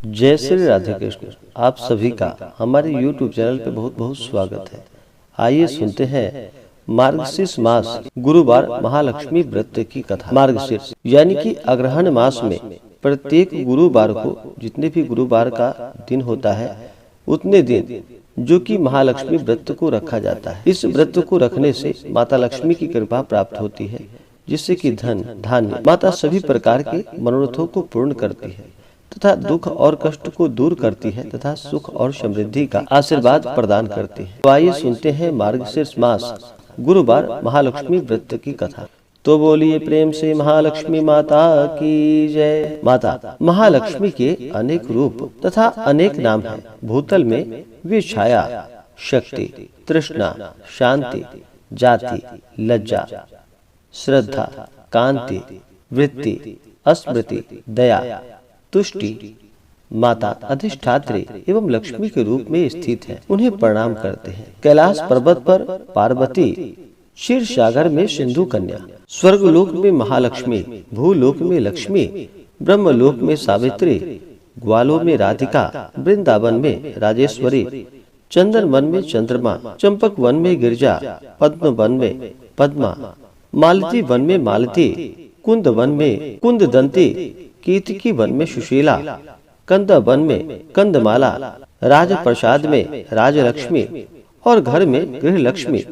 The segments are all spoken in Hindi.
जय श्री राधे कृष्ण। आप सभी का हमारे YouTube चैनल पे बहुत बहुत स्वागत है। आइए सुनते हैं मार्गशीर्ष मास गुरुवार महालक्ष्मी व्रत की कथा। मार्गशीर्ष यानी कि अग्रहण मास में प्रत्येक गुरुवार को जितने भी गुरुवार का दिन होता है उतने दिन जो कि महालक्ष्मी व्रत को रखा जाता है। इस व्रत को रखने से माता लक्ष्मी की कृपा प्राप्त होती है, जिससे कि धन धान्य माता सभी प्रकार के मनोरथों को पूर्ण करती है तथा दुख और कष्ट को दूर करती है तथा सुख और समृद्धि का आशीर्वाद प्रदान करती है। तो आइए सुनते हैं मार्गशीर्ष मास गुरुवार महालक्ष्मी व्रत की कथा। तो बोलिए प्रेम से महालक्ष्मी माता की जय। माता महालक्ष्मी के अनेक रूप तथा अनेक नाम हैं। भूतल में वे छाया, शक्ति, तृष्णा, शांति, जाति, लज्जा, श्रद्धा, कांति, वृत्ति, स्मृति, दया, तुष्टि, माता अधिष्ठात्री एवं लक्ष्मी के रूप में स्थित है। उन्हें प्रणाम करते हैं। कैलाश पर्वत पर पार्वती, क्षीर सागर में सिंधु कन्या, स्वर्गलोक में महालक्ष्मी, भूलोक में लक्ष्मी, ब्रह्मलोक में सावित्री, ग्वालों में राधिका, वृंदावन में राजेश्वरी, चंदन वन में चंद्रमा, चंपक वन में गिरजा, पद्म वन में पद्मा, मालती वन में मालती, कुंद वन में कुंददंती, कीर्तिकी वन में सुशीला, कंद वन में कंदमाला, राजप्रसाद में राजलक्ष्मी और घर में गृह लक्ष्मी,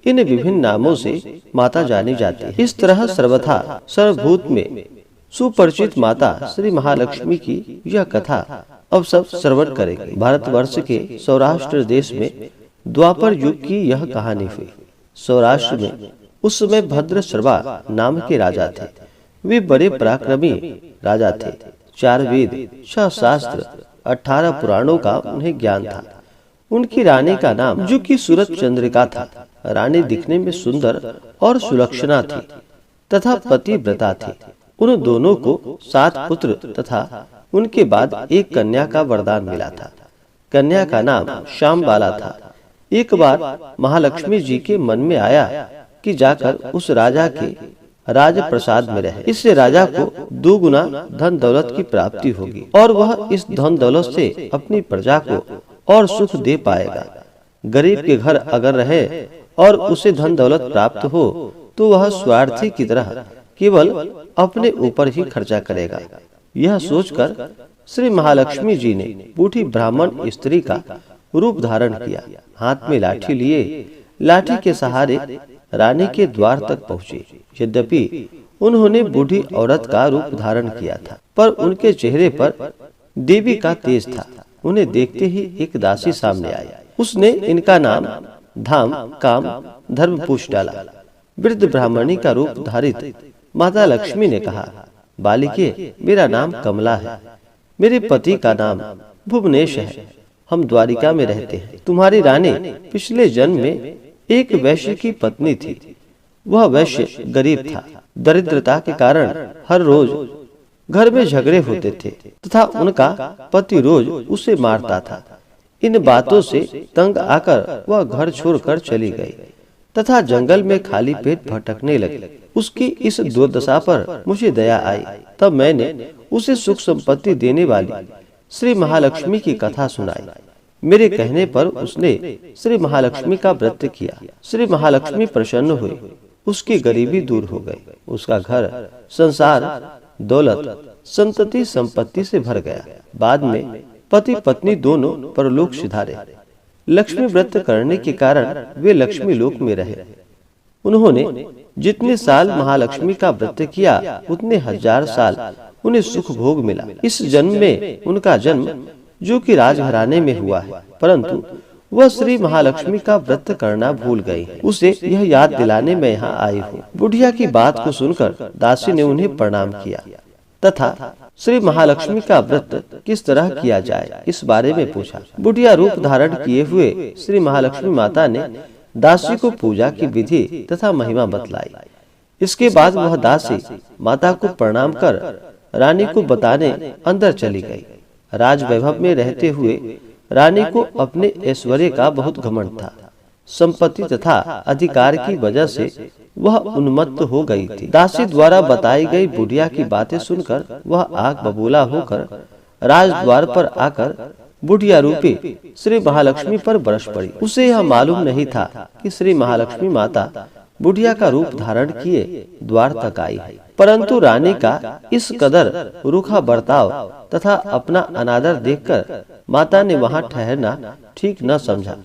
इन विभिन्न नामों से माता जानी जाती है। इस तरह सर्वथा सर्वभूत में सुपरिचित माता श्री महालक्ष्मी की यह कथा अब सब श्रवण करेंगे। भारतवर्ष के सौराष्ट्र देश में द्वापर युग की यह कहानी हुई। सौराष्ट्र में उस समय भद्रश्रवा नाम के राजा थे। वे बड़े पराक्रमी राजा थे। 4 वेद, 6 शास्त्र, 18 पुराणों का उन्हें ज्ञान था। उनकी रानी का नाम जो कि सूरत चंद्रिका था। रानी दिखने में सुंदर और सुलक्षणा थी तथा पतिव्रता थी। उन दोनों को 7 पुत्र तथा उनके बाद एक कन्या का वरदान मिला था। कन्या का नाम श्यामबाला था। एक बार महालक्ष्मी जी के मन में आया कि जाकर उस राजा के राजप्रसाद में रहे। इससे राजा को 2 गुना धन दौलत की प्राप्ति होगी और वह इस धन दौलत से अपनी प्रजा को और सुख दे पाएगा। गरीब के घर अगर रहे और उसे धन दौलत प्राप्त हो तो वह स्वार्थी की तरह केवल अपने ऊपर ही खर्चा करेगा। यह सोचकर श्री महालक्ष्मी जी ने बूढ़ी ब्राह्मण स्त्री का रूप धारण किया। हाथ में लाठी लिए लाठी के सहारे रानी के द्वार तक पहुँचे। यद्यपि उन्होंने बूढ़ी औरत का रूप धारण किया था, पर उनके चेहरे पर देवी का तेज था। उन्हें देखते ही एक दासी सामने आई। उसने इनका नाम धाम, काम, धर्म पूछ डाला। वृद्ध ब्राह्मणी का रूप धारित माता लक्ष्मी ने कहा, बालिके, मेरा नाम कमला है। मेरे पति का नाम भुवनेश है। हम द्वारिका में रहते हैं। तुम्हारी रानी पिछले जन्म में एक वैश्य की पत्नी थी। वह वैश्य गरीब था। दरिद्रता के कारण हर रोज घर में झगड़े होते थे तथा उनका पति रोज उसे मारता था। इन बातों से तंग आकर वह घर छोड़कर चली गई तथा जंगल में खाली पेट भटकने लगी। उसकी इस दुर्दशा पर मुझे दया आई। तब मैंने उसे सुख संपत्ति देने वाली श्री महालक्ष्मी की कथा सुनाई। मेरे कहने पर उसने श्री महालक्ष्मी का व्रत किया। श्री महालक्ष्मी प्रसन्न हुई। उसकी गरीबी दूर हो गई। उसका घर संसार, दौलत, संतति संपत्ति से भर गया। बाद में पति पत्नी दोनों परलोक सिधारे। लक्ष्मी व्रत करने के कारण वे लक्ष्मी लोक में रहे। उन्होंने जितने साल महालक्ष्मी का व्रत किया उतने 1000 साल उन्हें सुख भोग मिला। इस जन्म में उनका जन्म जो कि राजघराने में हुआ है, परंतु वह श्री महालक्ष्मी का व्रत करना भूल गई है। उसे यह याद दिलाने में यहाँ आई हूँ। बुढ़िया की बात को सुनकर दासी ने उन्हें प्रणाम किया तथा श्री महालक्ष्मी का व्रत किस तरह किया जाए इस बारे में पूछा। बुढ़िया रूप धारण किए हुए श्री महालक्ष्मी माता ने दासी को पूजा की विधि तथा महिमा बतलाई। इसके बाद वह दासी माता को प्रणाम कर रानी को बताने अंदर चली गई। राज वैभव में रहते हुए रानी को अपने ऐश्वर्य का बहुत घमंड था। संपत्ति तथा अधिकार की वजह से वह उन्मत्त हो गई थी। दासी द्वारा बताई गई बुढ़िया की बातें सुनकर वह आग बबूला होकर राजद्वार पर आकर बुढ़िया रूपी श्री महालक्ष्मी पर बरस पड़ी। उसे यह मालूम नहीं था कि श्री महालक्ष्मी माता बुढ़िया का रूप धारण किए द्वार तक आई है। परंतु रानी का इस कदर रूखा बर्ताव तथा अपना अनादर देखकर माता ने वहां ठहरना ठीक न समझा।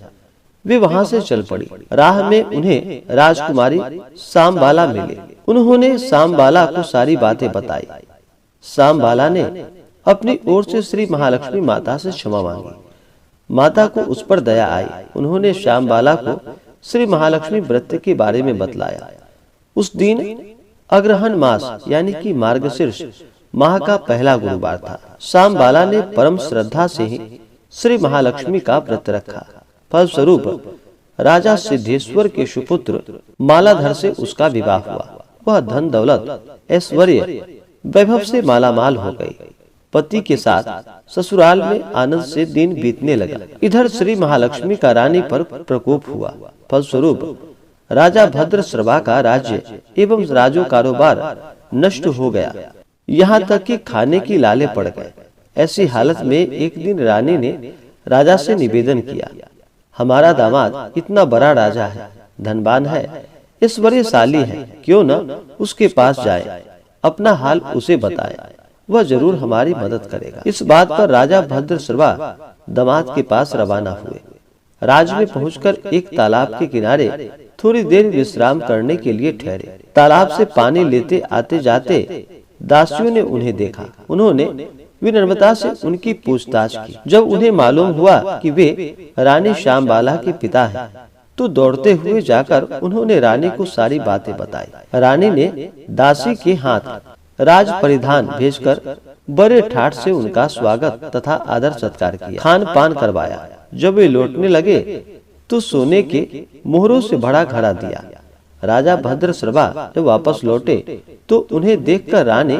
वे वहां से चल पड़ी। राह में उन्हें राजकुमारी सांबाला मिले। उन्होंने सांबाला को सारी बातें बताई। सांबाला ने अपनी ओर से श्री महालक्ष्मी माता से क्षमा मांगी। माता को उस पर दया आई। उन्होंने सांबाला को श्री महालक्ष्मी व्रत के बारे में बतलाया। उस दिन अग्रहण मास यानी कि मार्गशीर्ष माह का पहला गुरुवार था। सांबाला ने परम श्रद्धा से ही श्री महालक्ष्मी का व्रत रखा। फलस्वरूप राजा सिद्धेश्वर के सुपुत्र मालाधर से उसका विवाह हुआ। वह धन दौलत ऐश्वर्य वैभव से मालामाल हो गई। पति के साथ ससुराल में आनंद से दिन बीतने लगा। इधर श्री महालक्ष्मी का रानी पर प्रकोप हुआ। फलस्वरूप राजा भद्रश्रवा का राज्य एवं राजो कारोबार नष्ट हो गया। यहाँ तक कि खाने की लाले पड़ गए। ऐसी हालत में एक दिन रानी ने राजा से निवेदन किया, हमारा दामाद इतना बड़ा राजा है, धनवान है, ऐश्वर्यशाली है, क्यों न उसके पास जाए, अपना हाल उसे बताए, वह जरूर हमारी मदद करेगा। इस बात पर राजा भद्रश्रवा दामाद के पास रवाना हुए। राज में पहुंचकर एक तालाब के किनारे थोड़ी देर विश्राम करने के लिए ठहरे। तालाब से पानी लेते आते जाते दासियों ने उन्हें देखा। उन्होंने विनम्रता से उनकी पूछताछ की। जब उन्हें मालूम हुआ कि वे रानी सांबाला के पिता हैं, तो दौड़ते हुए जाकर उन्होंने रानी को सारी बातें बताई। रानी ने दासी के हाथ राज परिधान भेजकर बड़े ठाठ से उनका स्वागत तथा आदर सत्कार किया, खान पान करवाया। जब वे लौटने लगे तो सोने के मोहरों से भरा घड़ा दिया। राजा भद्रश्रवा जब वापस लौटे तो उन्हें देखकर रानी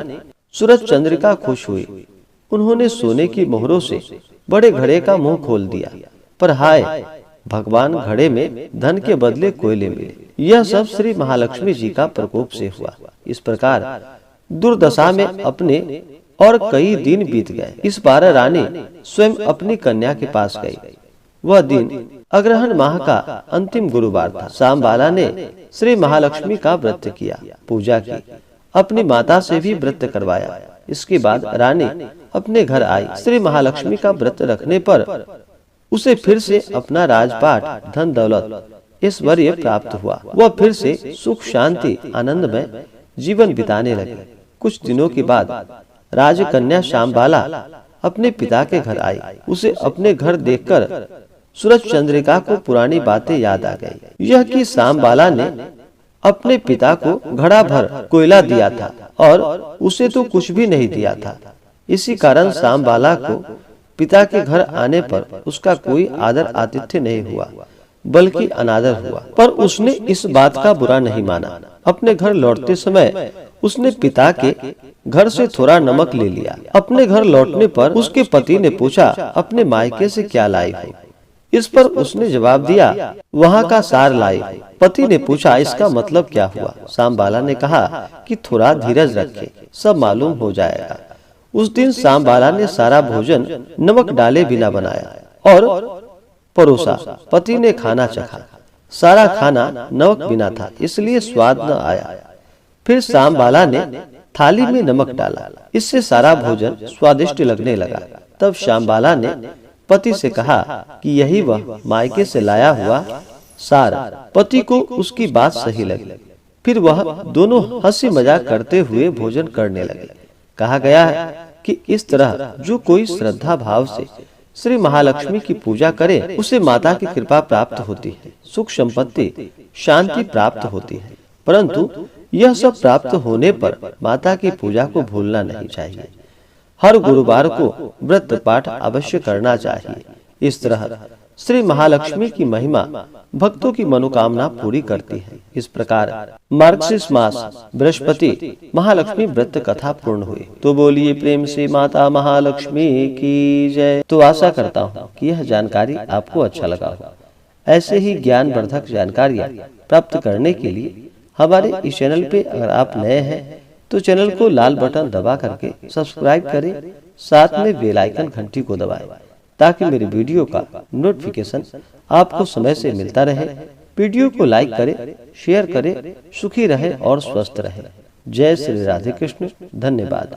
सूरज चंद्रिका खुश हुई। उन्होंने सोने की मोहरों से बड़े घड़े का मुंह खोल दिया, पर हाय भगवान, घड़े में धन के बदले कोयले मिले। यह सब श्री महालक्ष्मी जी का प्रकोप से हुआ। इस प्रकार दुर्दशा में अपने और कई दिन बीत गए। इस बार रानी स्वयं अपनी कन्या के पास गई। वह दिन अग्रहण माह का अंतिम गुरुवार था। सांबाला ने श्री महालक्ष्मी का व्रत किया, पूजा की, अपनी माता से भी व्रत करवाया। इसके बाद रानी अपने घर आई। श्री महालक्ष्मी का व्रत रखने पर उसे फिर से अपना राजपाट, धन दौलत, ऐश्वर्य प्राप्त हुआ। वह फिर से सुख शांति आनंद में जीवन बिताने लगे। कुछ दिनों के बाद राजकन्या सांबाला अपने पिता के घर आई। उसे अपने घर देखकर सूरज चंद्रिका को पुरानी बातें याद आ गई। यह कि सांबाला ने अपने पिता को घड़ा भर कोयला दिया था और उसे तो कुछ भी नहीं दिया था। इसी कारण सांबाला को पिता के घर आने पर उसका कोई आदर आतिथ्य नहीं हुआ, बल्कि अनादर हुआ। पर उसने इस बात का बुरा नहीं माना। अपने घर लौटते समय उसने पिता के घर से थोड़ा नमक ले लिया। अपने घर लौटने पर उसके पति ने पूछा, अपने मायके से क्या लाई हो? इस पर उसने जवाब दिया, वहाँ का सार लाई हो। पति ने पूछा, इसका मतलब क्या हुआ? सांबाला ने कहा कि थोड़ा धीरज रखे, सब मालूम हो जाएगा। उस दिन सांबाला ने सारा भोजन नमक डाले बिना बनाया और परोसा। पति ने खाना चखा। सारा खाना नमक बिना था, इसलिए स्वाद न आया। फिर सांबाला ने थाली में नमक डाला, इससे सारा भोजन स्वादिष्ट लगने लगा। तब सांबाला ने पति से कहा कि यही वह मायके से लाया हुआ सार। पति को उसकी बात सही लगी। फिर वह दोनों हंसी मजाक करते हुए भोजन करने लगे। कहा गया है कि इस तरह जो कोई श्रद्धा भाव से श्री महालक्ष्मी की पूजा करे, उसे माता की कृपा प्राप्त होती है, सुख संपत्ति शांति प्राप्त होती है। परंतु यह सब प्राप्त होने पर माता की पूजा को भूलना नहीं चाहिए। हर गुरुवार को व्रत पाठ अवश्य करना चाहिए। इस तरह श्री महालक्ष्मी की महिमा भक्तों की मनोकामना पूरी करती है। इस प्रकार मार्गशीर्ष मास बृहस्पति महालक्ष्मी व्रत कथा पूर्ण हुई। तो बोलिए प्रेम से माता महालक्ष्मी की जय। तो आशा करता हूँ कि यह जानकारी आपको अच्छा लगा हो। ऐसे ही ज्ञान वर्धक जानकारियाँ प्राप्त करने के लिए हमारे इस चैनल पे अगर आप नए हैं तो चैनल को लाल बटन दबा करके सब्सक्राइब करें साथ में बेल आइकन घंटी को दबाएं ताकि मेरी वीडियो का नोटिफिकेशन आपको समय से मिलता रहे। वीडियो को लाइक करें, शेयर करें। सुखी रहे और स्वस्थ रहे। जय श्री राधे कृष्ण। धन्यवाद।